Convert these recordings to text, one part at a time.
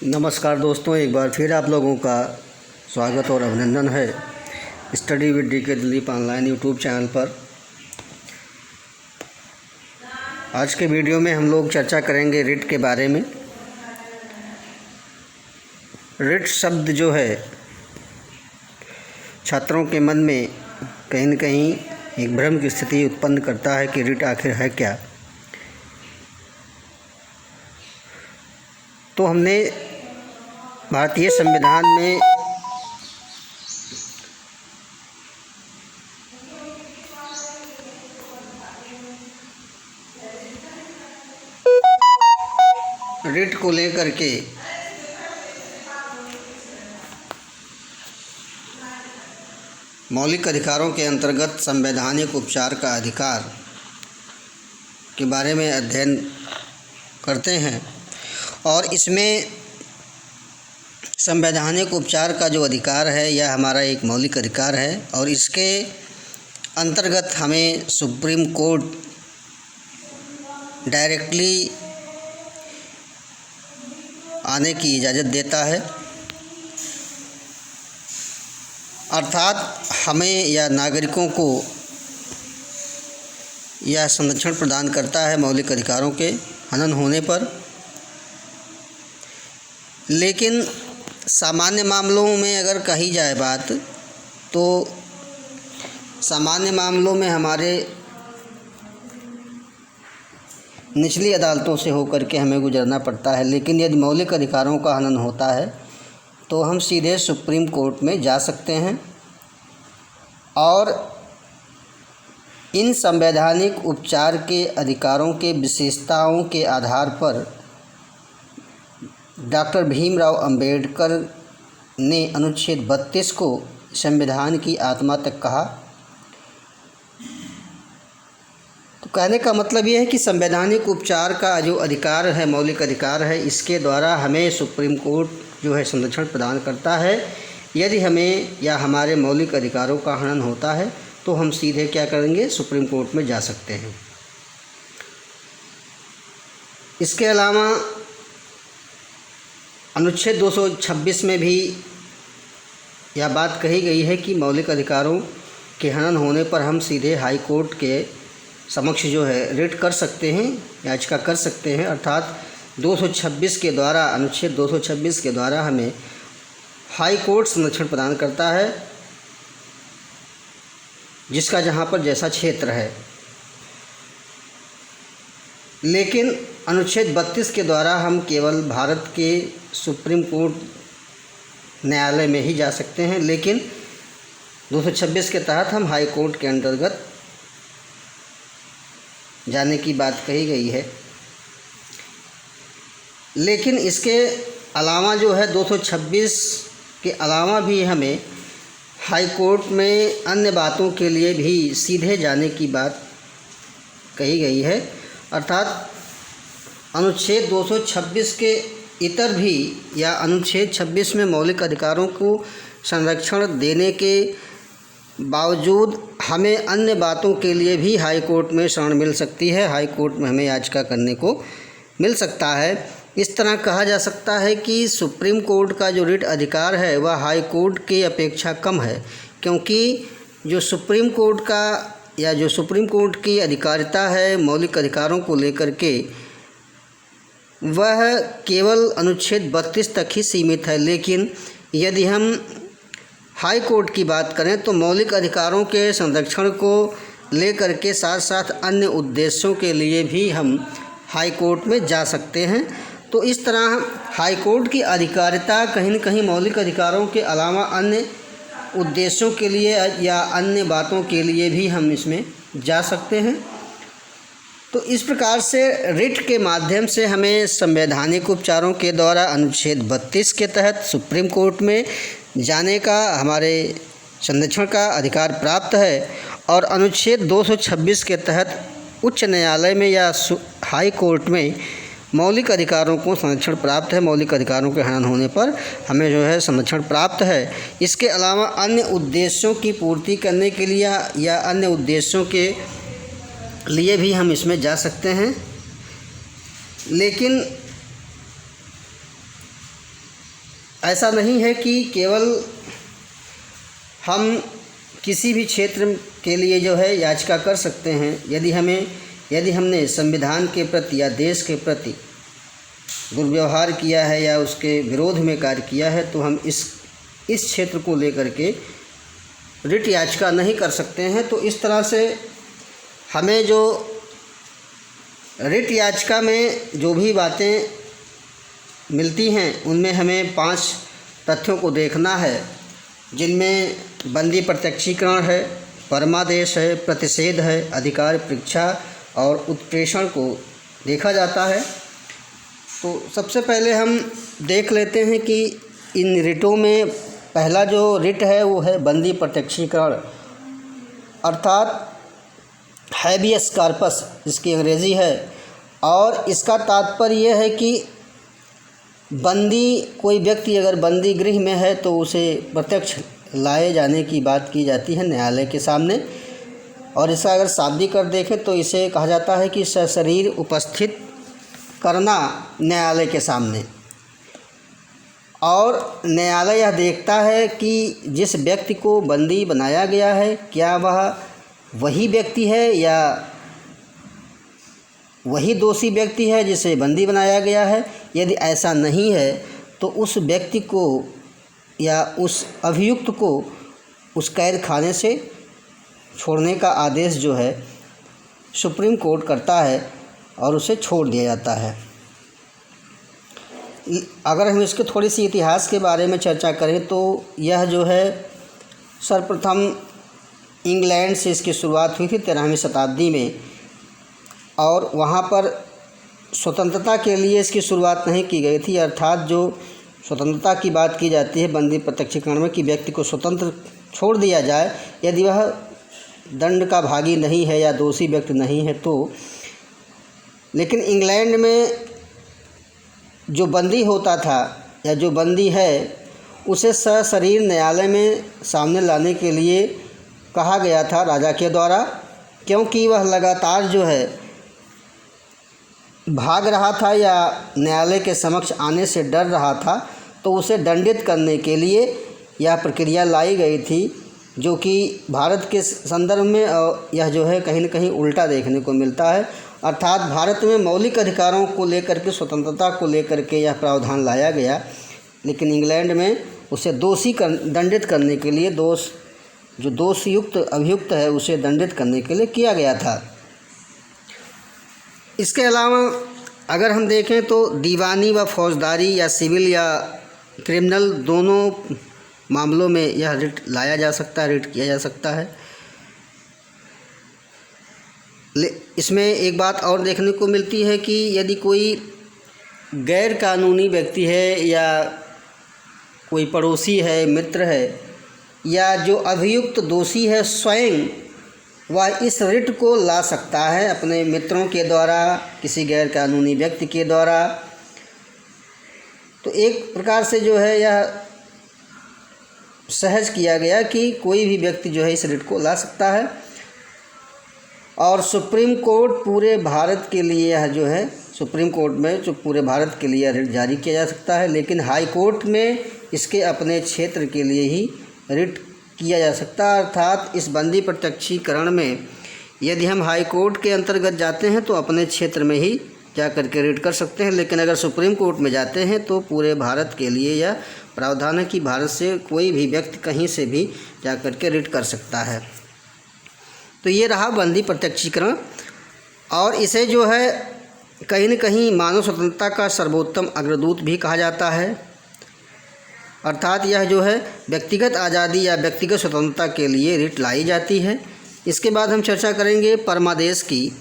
नमस्कार दोस्तों, एक बार फिर आप लोगों का स्वागत और अभिनंदन है स्टडी विद डी के दिलीप ऑनलाइन यूट्यूब चैनल पर। आज के वीडियो में हम लोग चर्चा करेंगे रिट के बारे में। रिट शब्द जो है छात्रों के मन में कहीं न कहीं एक भ्रम की स्थिति उत्पन्न करता है कि रिट आखिर है क्या। तो हमने भारतीय संविधान में रिट को लेकर के मौलिक अधिकारों के अंतर्गत संवैधानिक उपचार का अधिकार के बारे में अध्ययन करते हैं और इसमें संवैधानिक उपचार का जो अधिकार है यह हमारा एक मौलिक अधिकार है और इसके अंतर्गत हमें सुप्रीम कोर्ट डायरेक्टली आने की इजाज़त देता है, अर्थात हमें या नागरिकों को यह संरक्षण प्रदान करता है मौलिक अधिकारों के हनन होने पर। लेकिन सामान्य मामलों में अगर कही जाए बात, तो सामान्य मामलों में हमारे निचली अदालतों से होकर के हमें गुजरना पड़ता है। लेकिन यदि मौलिक अधिकारों का हनन होता है तो हम सीधे सुप्रीम कोर्ट में जा सकते हैं और इन संवैधानिक उपचार के अधिकारों के विशेषताओं के आधार पर डॉक्टर भीमराव अंबेडकर ने अनुच्छेद 32 को संविधान की आत्मा तक कहा। तो कहने का मतलब यह है कि संवैधानिक उपचार का जो अधिकार है, मौलिक अधिकार है, इसके द्वारा हमें सुप्रीम कोर्ट जो है संरक्षण प्रदान करता है। यदि हमें या हमारे मौलिक अधिकारों का हनन होता है तो हम सीधे क्या करेंगे, सुप्रीम कोर्ट में जा सकते हैं। इसके अलावा अनुच्छेद 226 में भी यह बात कही गई है कि मौलिक अधिकारों के हनन होने पर हम सीधे हाई कोर्ट के समक्ष जो है रिट कर सकते हैं, याचिका कर सकते हैं। अर्थात 226 के द्वारा, अनुच्छेद 226 के द्वारा हमें हाई कोर्ट संरक्षण प्रदान करता है, जिसका जहाँ पर जैसा क्षेत्र है। लेकिन अनुच्छेद 32 के द्वारा हम केवल भारत के सुप्रीम कोर्ट न्यायालय में ही जा सकते हैं। लेकिन 226 के तहत हम हाई कोर्ट के अंतर्गत जाने की बात कही गई है। लेकिन इसके अलावा जो है 226 के अलावा भी हमें हाई कोर्ट में अन्य बातों के लिए भी सीधे जाने की बात कही गई है। अर्थात अनुच्छेद 226 के इतर भी या अनुच्छेद 26 में मौलिक अधिकारों को संरक्षण देने के बावजूद हमें अन्य बातों के लिए भी हाई कोर्ट में शरण मिल सकती है, हाई कोर्ट में हमें याचिका करने को मिल सकता है। इस तरह कहा जा सकता है कि सुप्रीम कोर्ट का जो रिट अधिकार है वह हाई कोर्ट की अपेक्षा कम है, क्योंकि जो सुप्रीम कोर्ट का या जो सुप्रीम कोर्ट की अधिकारिता है मौलिक अधिकारों को लेकर के, वह केवल अनुच्छेद 32 तक ही सीमित है। लेकिन यदि हम हाई कोर्ट की बात करें तो मौलिक अधिकारों के संरक्षण को लेकर के साथ साथ अन्य उद्देश्यों के लिए भी हम हाई कोर्ट में जा सकते हैं। तो इस तरह हाई कोर्ट की अधिकारिता कहीं न कहीं मौलिक अधिकारों के अलावा अन्य उद्देश्यों के लिए या अन्य बातों के लिए भी हम इसमें जा सकते हैं। तो इस प्रकार से रिट के माध्यम से हमें संवैधानिक उपचारों के द्वारा अनुच्छेद 32 के तहत सुप्रीम कोर्ट में जाने का, हमारे संरक्षण का अधिकार प्राप्त है और अनुच्छेद 226 के तहत उच्च न्यायालय में या हाई कोर्ट में मौलिक अधिकारों को संरक्षण प्राप्त है। मौलिक अधिकारों के हनन होने पर हमें जो है संरक्षण प्राप्त है। इसके अलावा अन्य उद्देश्यों की पूर्ति करने के लिए या अन्य उद्देश्यों के लिए भी हम इसमें जा सकते हैं। लेकिन ऐसा नहीं है कि केवल हम किसी भी क्षेत्र के लिए जो है याचिका कर सकते हैं। यदि हमने संविधान के प्रति या देश के प्रति दुर्व्यवहार किया है या उसके विरोध में कार्य किया है तो हम इस क्षेत्र को लेकर के रिट याचिका नहीं कर सकते हैं। तो इस तरह से हमें जो रिट याचिका में जो भी बातें मिलती हैं उनमें हमें 5 तथ्यों को देखना है, जिनमें बंदी प्रत्यक्षीकरण है, परमादेश है, प्रतिषेध है, अधिकार परीक्षा और उत्प्रेषण को देखा जाता है। तो सबसे पहले हम देख लेते हैं कि इन रिटों में पहला जो रिट है वो है बंदी प्रत्यक्षीकरण, अर्थात हैबियस कॉर्पस इसकी अंग्रेज़ी है। और इसका तात्पर्य यह है कि कोई व्यक्ति अगर बंदी गृह में है तो उसे प्रत्यक्ष लाए जाने की बात की जाती है न्यायालय के सामने। और इसका अगर शाब्दिक अर्थ देखें तो इसे कहा जाता है कि सशरीर उपस्थित करना न्यायालय के सामने। और न्यायालय यह देखता है कि जिस व्यक्ति को बंदी बनाया गया है क्या वह वही व्यक्ति है या वही दोषी व्यक्ति है जिसे बंदी बनाया गया है। यदि ऐसा नहीं है तो उस व्यक्ति को या उस अभियुक्त को उस कैद खाने से छोड़ने का आदेश जो है सुप्रीम कोर्ट करता है और उसे छोड़ दिया जाता है। अगर हम इसके थोड़ी सी इतिहास के बारे में चर्चा करें तो यह जो है सर्वप्रथम इंग्लैंड से इसकी शुरुआत हुई थी 13वीं शताब्दी में। और वहाँ पर स्वतंत्रता के लिए इसकी शुरुआत नहीं की गई थी, अर्थात जो स्वतंत्रता की बात की जाती है बंदी प्रत्यक्षीकरण में कि व्यक्ति को स्वतंत्र छोड़ दिया जाए यदि वह दंड का भागी नहीं है या दोषी व्यक्ति नहीं है तो। लेकिन इंग्लैंड में जो बंदी होता था या जो बंदी है उसे सशरीर न्यायालय में सामने लाने के लिए कहा गया था राजा के द्वारा, क्योंकि वह लगातार जो है भाग रहा था या न्यायालय के समक्ष आने से डर रहा था। तो उसे दंडित करने के लिए यह प्रक्रिया लाई गई थी, जो कि भारत के संदर्भ में यह जो है कहीं न कहीं उल्टा देखने को मिलता है। अर्थात भारत में मौलिक अधिकारों को लेकर के स्वतंत्रता को लेकर के यह प्रावधान लाया गया, लेकिन इंग्लैंड में उसे दंडित करने के लिए जो दोषयुक्त अभियुक्त है उसे दंडित करने के लिए किया गया था। इसके अलावा अगर हम देखें तो दीवानी व फौजदारी या सिविल या क्रिमिनल दोनों मामलों में यह रिट लाया जा सकता है, रिट किया जा सकता है। इसमें एक बात और देखने को मिलती है कि यदि कोई गैर कानूनी व्यक्ति है या कोई पड़ोसी है, मित्र है या जो अभियुक्त दोषी है स्वयं वह इस रिट को ला सकता है अपने मित्रों के द्वारा, किसी गैर कानूनी व्यक्ति के द्वारा। तो एक प्रकार से जो है यह सहज किया गया कि कोई भी व्यक्ति जो है इस रिट को ला सकता है। और सुप्रीम कोर्ट पूरे भारत के लिए यह जो है सुप्रीम कोर्ट में जो पूरे भारत के लिए रिट जारी किया जा सकता है, लेकिन हाई कोर्ट में इसके अपने क्षेत्र के लिए ही रिट किया जा सकता है। अर्थात इस बंदी प्रत्यक्षीकरण में यदि हम हाई कोर्ट के अंतर्गत जाते हैं तो अपने क्षेत्र में ही जा कर के रिट कर सकते हैं, लेकिन अगर सुप्रीम कोर्ट में जाते हैं तो पूरे भारत के लिए यह प्रावधान है कि भारत से कोई भी व्यक्ति कहीं से भी जा कर के रिट कर सकता है। तो ये रहा बंदी प्रत्यक्षीकरण। और इसे जो है कहीं न कहीं मानव स्वतंत्रता का सर्वोत्तम अग्रदूत भी कहा जाता है। अर्थात यह जो है व्यक्तिगत आज़ादी या व्यक्तिगत स्वतंत्रता के लिए रिट लाई जाती है। इसके बाद हम चर्चा करेंगे परमादेश की।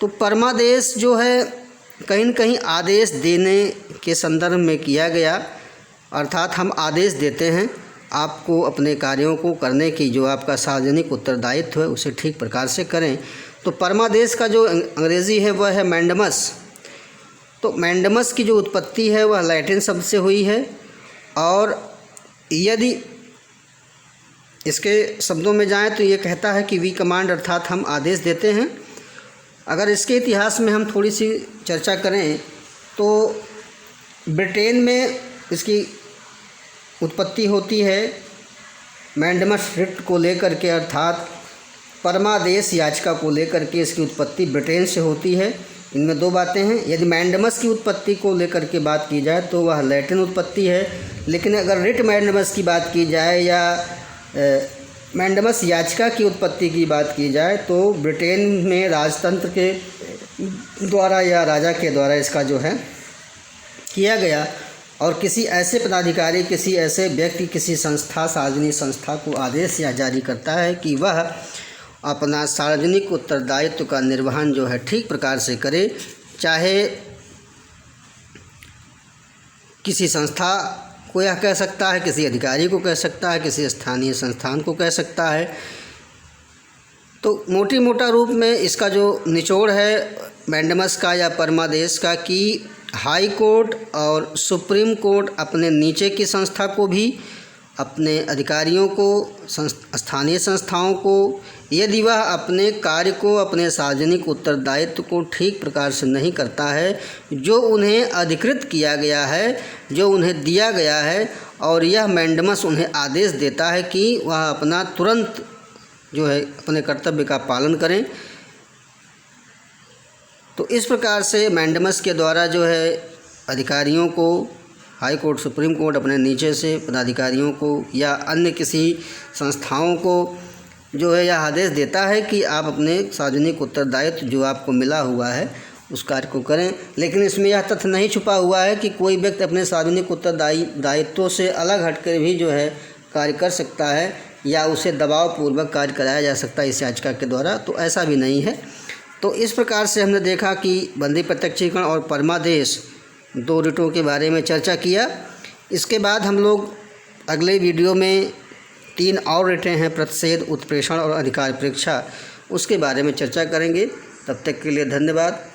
तो परमादेश जो है कहीं न कहीं आदेश देने के संदर्भ में किया गया, अर्थात हम आदेश देते हैं आपको अपने कार्यों को करने की, जो आपका सार्वजनिक उत्तरदायित्व है उसे ठीक प्रकार से करें। तो परमादेश का जो अंग्रेज़ी है वह है मैंडमस। तो मैंडमस की जो उत्पत्ति है वह लैटिन शब्द से हुई है। और यदि इसके शब्दों में जाएं तो ये कहता है कि वी कमांड, अर्थात हम आदेश देते हैं। अगर इसके इतिहास में हम थोड़ी सी चर्चा करें तो ब्रिटेन में इसकी उत्पत्ति होती है मैंडमस रिट को लेकर के, अर्थात परमादेश याचिका को लेकर के। इसकी उत्पत्ति ब्रिटेन से होती है। इनमें दो बातें हैं। यदि मैंडमस की उत्पत्ति को लेकर के बात की जाए तो वह लैटिन उत्पत्ति है, लेकिन अगर रिट मैंडमस की बात की जाए या मैंडमस याचिका की उत्पत्ति की बात की जाए तो ब्रिटेन में राजतंत्र के द्वारा या राजा के द्वारा इसका जो है किया गया, और किसी ऐसे पदाधिकारी, किसी ऐसे व्यक्ति, किसी संस्था, सार्वजनिक संस्था को आदेश या जारी करता है कि वह अपना सार्वजनिक उत्तरदायित्व का निर्वहन जो है ठीक प्रकार से करे। चाहे किसी संस्था को यह कह सकता है, किसी अधिकारी को कह सकता है, किसी स्थानीय संस्थान को कह सकता है। तो मोटा रूप में इसका जो निचोड़ है मैंडमस का या परमादेश का कि हाई कोर्ट और सुप्रीम कोर्ट अपने नीचे की संस्था को भी, अपने अधिकारियों को, स्थानीय संस्थाओं को, यदि वह अपने कार्य को, अपने सार्वजनिक उत्तरदायित्व को ठीक प्रकार से नहीं करता है, जो उन्हें अधिकृत किया गया है, जो उन्हें दिया गया है, और यह मैंडमस उन्हें आदेश देता है कि वह अपना तुरंत जो है अपने कर्तव्य का पालन करें। तो इस प्रकार से मैंडमस के द्वारा जो है अधिकारियों को, हाई कोर्ट, सुप्रीम कोर्ट अपने नीचे से पदाधिकारियों को या अन्य किसी संस्थाओं को जो है यह आदेश देता है कि आप अपने सार्वजनिक उत्तरदायित्व जो आपको मिला हुआ है उस कार्य को करें। लेकिन इसमें यह तथ्य नहीं छुपा हुआ है कि कोई व्यक्ति अपने सार्वजनिक उत्तरदायित्वों से अलग हटकर भी जो है कार्य कर सकता है या उसे दबावपूर्वक कार्य कराया जा सकता है इस याचिका के द्वारा। तो ऐसा भी नहीं है। तो इस प्रकार से हमने देखा कि बंदी प्रत्यक्षीकरण और परमादेश दो रिटों के बारे में चर्चा किया। इसके बाद हम लोग अगले वीडियो में 3 और रिटें हैं, प्रतिषेध, उत्प्रेषण और अधिकार परीक्षा, उसके बारे में चर्चा करेंगे। तब तक के लिए धन्यवाद।